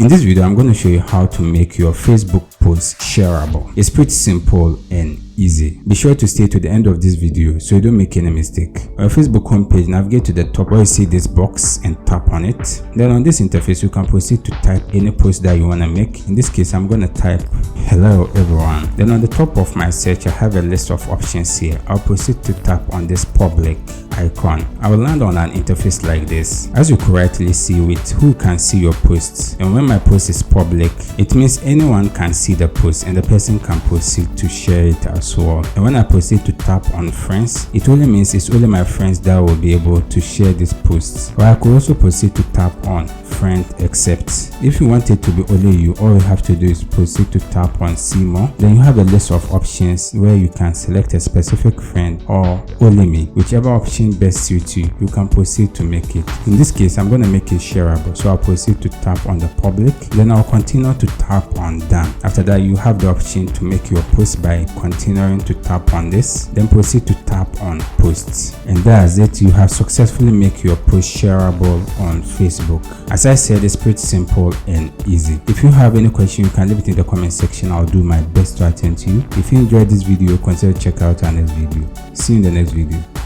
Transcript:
In this video, I'm going to show you how to make your Facebook post shareable. It's pretty simple and easy. Be sure to stay to the end of this video so you don't make any mistake. On your Facebook homepage, navigate to the top where you see this box and tap on it. Then on this interface, you can proceed to type any post that you want to make. In this case, I'm going to type hello everyone. Then on the top of my search, I have a list of options here. I'll proceed to tap on this public icon. I will land on an interface like this. As you correctly see with who can see your posts, and when my post is public, it means anyone can see the post and the person can proceed to share it as well. And when I proceed to tap on friends, it only means it's only my friends that will be able to share this post. Or I could also proceed to tap on friend accept. If you want it to be only you, all you have to do is proceed to tap on see more. Then you have a list of options where you can select a specific friend or only me. Whichever option best suits you, you can proceed to make it. In this case, I'm going to make it shareable, so I'll proceed to tap on the public. Then I'll continue to tap on done. After that, you have the option to make your post by continuing to tap on this. Then proceed to tap on posts, and that's it. You have successfully make your post shareable on Facebook. As I said, it's pretty simple and easy. If you have any question, you can leave it in the comment section. I'll do my best to attend to you. If you enjoyed this video, consider check out our next video. See you in the next video.